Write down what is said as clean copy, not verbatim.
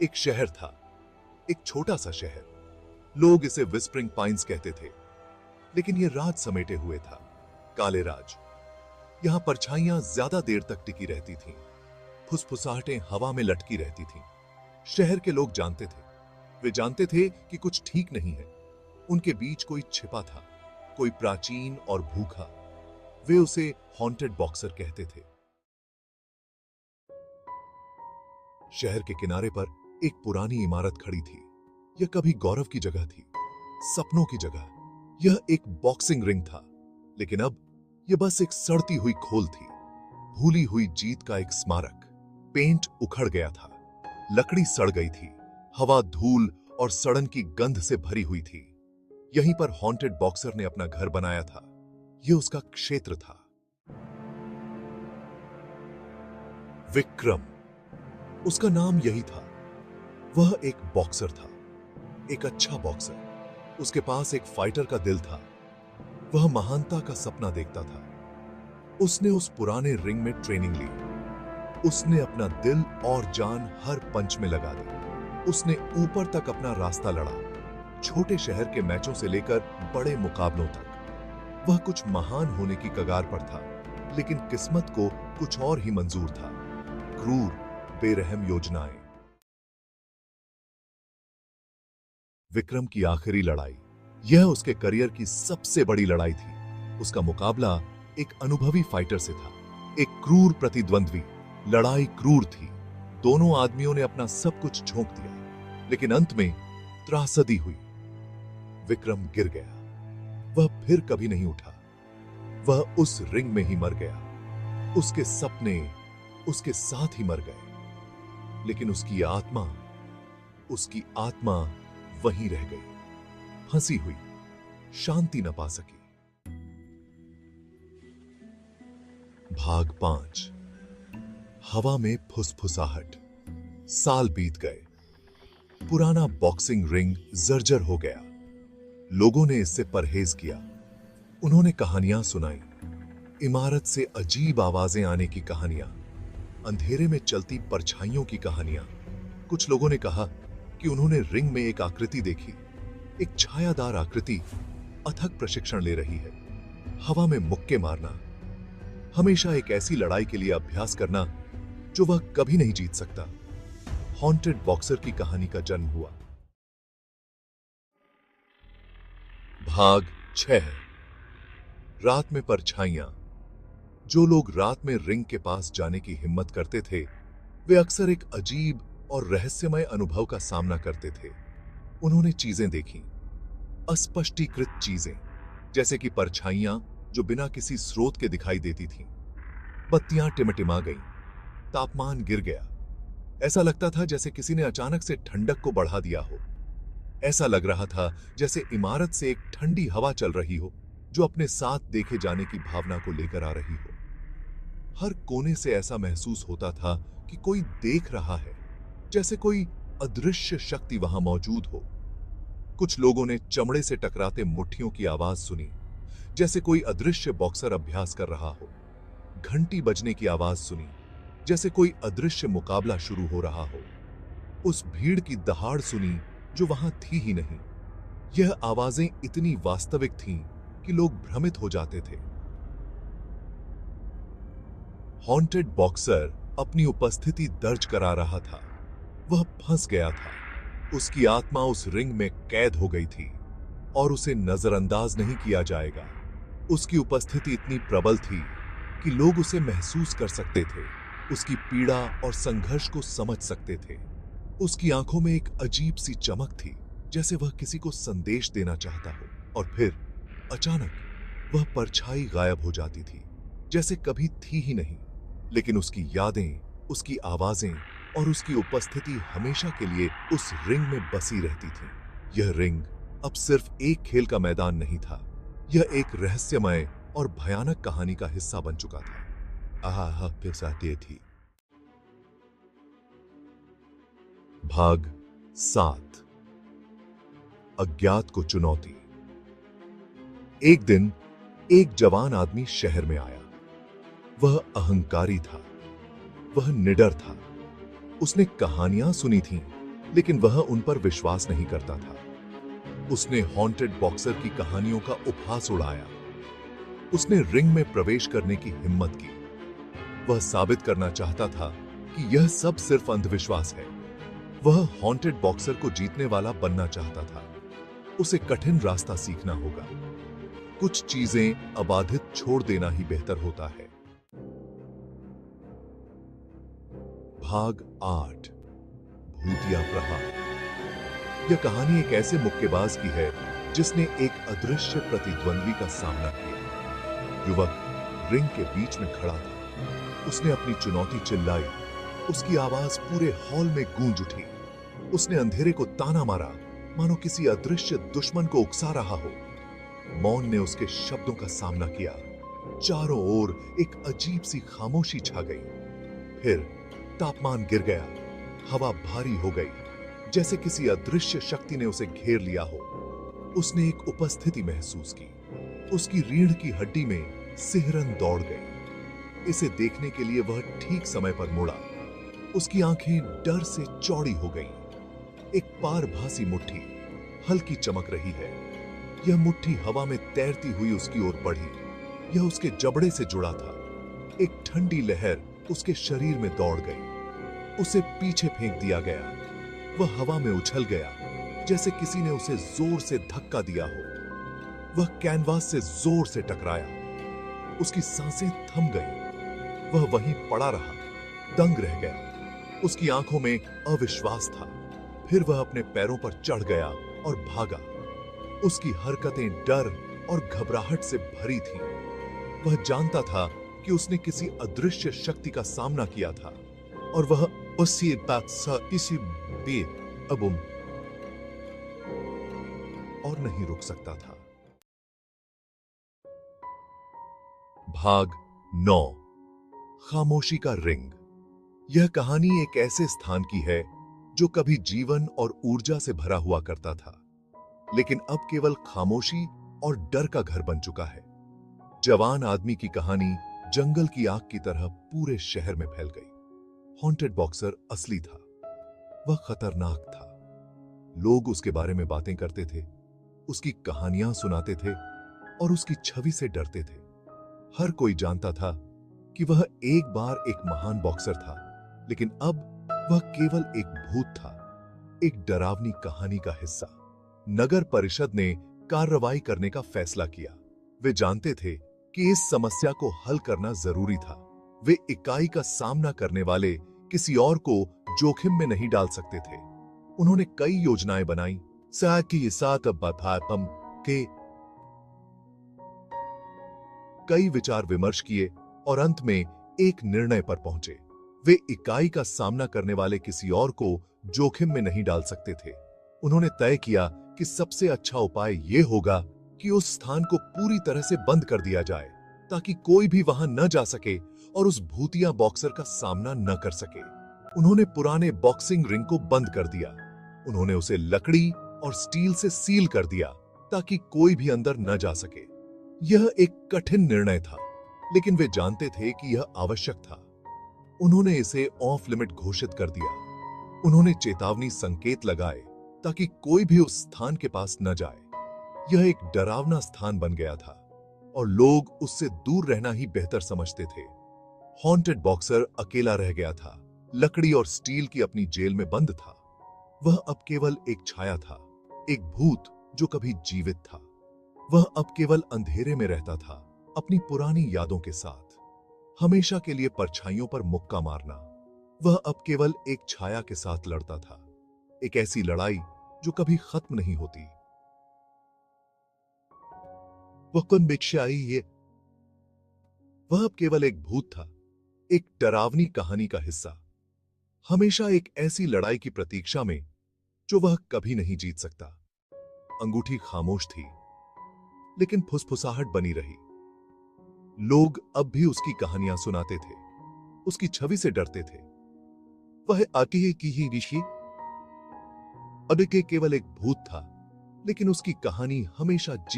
एक शहर था, एक छोटा सा शहर। लोग इसे विस्परिंग पाइन्स कहते थे, लेकिन यह राज समेटे हुए था, काले राज। यहां परछाइयां ज्यादा देर तक टिकी रहती थीं, फुसफुसाहटें हवा में लटकी रहती थीं। शहर के लोग जानते थे, वे जानते थे कि कुछ ठीक नहीं है। उनके बीच कोई छिपा था, कोई प्राचीन और भूखा। वे उसे हॉन्टेड बॉक्सर कहते थे। शहर के किनारे पर एक पुरानी इमारत खड़ी थी। यह कभी गौरव की जगह थी, सपनों की जगह। यह एक बॉक्सिंग रिंग था, लेकिन अब यह बस एक सड़ती हुई खोल थी, भूली हुई जीत का एक स्मारक। पेंट उखड़ गया था, लकड़ी सड़ गई थी, हवा धूल और सड़न की गंध से भरी हुई थी। यहीं पर हॉन्टेड बॉक्सर ने अपना घर बनाया था। यह उसका क्षेत्र था। विक्रम, उसका नाम यही था। वह एक बॉक्सर था, एक अच्छा बॉक्सर। उसके पास एक फाइटर का दिल था। वह महानता का सपना देखता था। उसने उस पुराने रिंग में ट्रेनिंग ली। उसने अपना दिल और जान हर पंच में लगा दी। उसने ऊपर तक अपना रास्ता लड़ा, छोटे शहर के मैचों से लेकर बड़े मुकाबलों तक। वह कुछ महान होने की कगार पर था, लेकिन किस्मत को कुछ और ही मंजूर था। क्रूर, बेरहम योजनाएं। विक्रम की आखिरी लड़ाई, यह उसके करियर की सबसे बड़ी लड़ाई थी। उसका मुकाबला एक अनुभवी फाइटर से था, एक क्रूर प्रतिद्वंद्वी। लड़ाई क्रूर थी। दोनों आदमियों ने अपना सब कुछ झोंक दिया, लेकिन अंत में त्रासदी हुई। विक्रम गिर गया। वह फिर कभी नहीं उठा। वह उस रिंग में ही मर गया। उसके सपने उसके साथ ही मर गए, लेकिन उसकी आत्मा वहीं रह गई, फंसी हुई, शांति न पा सकी। भाग 5। हवा में फुसफुसाहट। साल बीत गए। पुराना बॉक्सिंग रिंग जर्जर हो गया। लोगों ने इससे परहेज किया। उन्होंने कहानियां सुनाई, इमारत से अजीब आवाजें आने की कहानियां, अंधेरे में चलती परछाइयों की कहानियां। कुछ लोगों ने कहा कि उन्होंने रिंग में एक आकृति देखी, एक छायादार आकृति, अथक प्रशिक्षण ले रही है। हवा में मुक्के मारना, हमेशा एक ऐसी लड़ाई के लिए अभ्यास करना जो वह कभी नहीं जीत सकता। हॉन्टेड बॉक्सर की कहानी का जन्म हुआ। भाग 6। रात में परछाइयां। जो लोग रात में रिंग के पास जाने की हिम्मत करते थे, वे अक्सर एक अजीब और रहस्यमय अनुभव का सामना करते थे। उन्होंने चीजें देखीं, अस्पष्टीकृत चीजें, जैसे कि परछाइयां जो बिना किसी स्रोत के दिखाई देती थीं। बत्तियां टिमटिमा गईं, तापमान गिर गया। ऐसा लगता था जैसे किसी ने अचानक से ठंडक को बढ़ा दिया हो। ऐसा लग रहा था जैसे इमारत से एक ठंडी हवा चल रही हो, जो अपने साथ देखे जाने की भावना को लेकर आ रही हो। हर कोने से ऐसा महसूस होता था कि कोई देख रहा है, जैसे कोई अदृश्य शक्ति वहां मौजूद हो। कुछ लोगों ने चमड़े से टकराते मुट्ठियों की आवाज सुनी, जैसे कोई अदृश्य बॉक्सर अभ्यास कर रहा हो। घंटी बजने की आवाज सुनी, जैसे कोई अदृश्य मुकाबला शुरू हो रहा हो। उस भीड़ की दहाड़ सुनी जो वहां थी ही नहीं। यह आवाजें इतनी वास्तविक थीं कि लोग भ्रमित हो जाते थे। हॉन्टेड बॉक्सर अपनी उपस्थिति दर्ज करा रहा था। वह फंस गया था। उसकी आत्मा उस रिंग में कैद हो गई थी और उसे नजरअंदाज नहीं किया जाएगा। उसकी उपस्थिति इतनी प्रबल थी कि लोग उसे महसूस कर सकते थे, उसकी पीड़ा और संघर्ष को समझ सकते थे। उसकी आंखों में एक अजीब सी चमक थी, जैसे वह किसी को संदेश देना चाहता हो। और फिर अचानक वह परछाई गायब हो जाती थी, जैसे कभी थी ही नहीं। लेकिन उसकी यादें, उसकी आवाजें और उसकी उपस्थिति हमेशा के लिए उस रिंग में बसी रहती थी। यह रिंग अब सिर्फ एक खेल का मैदान नहीं था, यह एक रहस्यमय और भयानक कहानी का हिस्सा बन चुका था। आहा पिसाती थी। भाग 7। अज्ञात को चुनौती। एक दिन एक जवान आदमी शहर में आया। वह अहंकारी था, वह निडर था। उसने कहानियां सुनी थीं, लेकिन वह उन पर विश्वास नहीं करता था। उसने हॉन्टेड बॉक्सर की कहानियों का उपहास उड़ाया। उसने रिंग में प्रवेश करने की हिम्मत की। वह साबित करना चाहता था कि यह सब सिर्फ अंधविश्वास है। वह हॉन्टेड बॉक्सर को जीतने वाला बनना चाहता था। उसे कठिन रास्ता सीखना होगा। कुछ चीजें अबाधित छोड़ देना ही बेहतर होता है। भाग 8 भूतिया प्रहार। यह कहानी एक ऐसे मुक्केबाज की है जिसने एक अदृश्य प्रतिद्वंद्वी का सामना किया। युवक रिंग के बीच में खड़ा था। उसने अपनी चुनौती चिल्लाई। उसकी आवाज पूरे हॉल में गूंज उठी। उसने अंधेरे को ताना मारा, मानो किसी अदृश्य दुश्मन को उकसा रहा हो। मौन ने उसके शब्दों का सामना किया। चारों ओर एक अजीब सी खामोशी छा गई। फिर तापमान गिर गया। हवा भारी हो गई, जैसे किसी अदृश्य शक्ति ने उसे घेर लिया हो। उसने एक उपस्थिति महसूस की। उसकी रीढ़ की हड्डी में सिहरन दौड़ गई। इसे देखने के लिए वह ठीक समय पर मुड़ा। उसकी आंखें डर से चौड़ी हो गईं। एक पारभासी मुट्ठी हल्की चमक रही है। यह मुट्ठी हवा में तैरती हुई उसकी ओर बढ़ी। यह उसके जबड़े से जुड़ा था। एक ठंडी लहर उसके शरीर में दौड़ गई। उसे पीछे फेंक दिया गया। वह हवा में उछल गया, जैसे किसी ने उसे जोर से धक्का दिया हो। वह कैनवास से जोर से टकराया। उसकी सांसें थम गईं। वह वहीं पड़ा रहा, दंग रह गया। उसकी आंखों में अविश्वास था। फिर वह अपने पैरों पर चढ़ गया और भागा। उसकी हरकतें डर और घबराहट से भरी थीं। वह जानता था कि उसने किसी अदृश्य शक्ति का सामना किया था और वह उसी बात सा इसी बे अबुम और नहीं रुक सकता था। भाग 9 खामोशी का रिंग। यह कहानी एक ऐसे स्थान की है जो कभी जीवन और ऊर्जा से भरा हुआ करता था, लेकिन अब केवल खामोशी और डर का घर बन चुका है। जवान आदमी की कहानी जंगल की आग की तरह पूरे शहर में फैल गई। हॉन्टेड बॉक्सर असली था। वह खतरनाक था। लोग उसके बारे में बातें करते थे, उसकी कहानियां सुनाते थे और उसकी छवि से डरते थे। हर कोई जानता था कि वह एक बार एक महान बॉक्सर था, लेकिन अब वह केवल एक भूत था, एक डरावनी कहानी का हिस्सा। नगर परिषद ने कार्रवाई करने का फैसला किया। वे जानते थे कि इस समस्या को हल करना जरूरी था। वे इकाई का सामना करने वाले किसी और को जोखिम में नहीं डाल सकते थे। उन्होंने कई योजनाएं बनाई, साथ ही साथ बथापम के कई विचार विमर्श किए और अंत में एक निर्णय पर पहुंचे। वे इकाई का सामना करने वाले किसी और को जोखिम में नहीं डाल सकते थे। उन्होंने तय किया कि सबसे अच्छा उपाय यह होगा कि उस स्थान को पूरी तरह से बंद कर दिया जाए, ताकि कोई भी वहां न जा सके और उस भूतिया बॉक्सर का सामना न कर सके। उन्होंने पुराने बॉक्सिंग रिंग को बंद कर दिया। उन्होंने उसे लकड़ी और स्टील से सील कर दिया ताकि कोई भी अंदर न जा सके। यह एक कठिन निर्णय था, लेकिन वे जानते थे कि यह आवश्यक था। उन्होंने इसे ऑफ लिमिट घोषित कर दिया। उन्होंने चेतावनी संकेत लगाए ताकि कोई भी उस स्थान के पास न जाए। यह एक डरावना स्थान बन गया था और लोग उससे दूर रहना ही बेहतर समझते थे। हॉन्टेड बॉक्सर अकेला रह गया था, लकड़ी और स्टील की अपनी जेल में बंद था। वह अब केवल एक छाया था, एक भूत जो कभी जीवित था। वह अब केवल अंधेरे में रहता था, अपनी पुरानी यादों के साथ, हमेशा के लिए परछाइयों पर मुक्का मारना। वह अब केवल एक छाया के साथ लड़ता था, एक ऐसी लड़ाई जो कभी खत्म नहीं होती। वह अब केवल एक भूत था, एक डरावनी कहानी का हिस्सा, हमेशा एक ऐसी लड़ाई की प्रतीक्षा में जो वह कभी नहीं जीत सकता। अंगूठी खामोश थी, लेकिन फुसफुसाहट बनी रही। लोग अब भी उसकी कहानियां सुनाते थे, उसकी छवि से डरते थे। वह आती है कि ही ऋषि अब के केवल एक भूत था, लेकिन उसकी कहानी हमेशा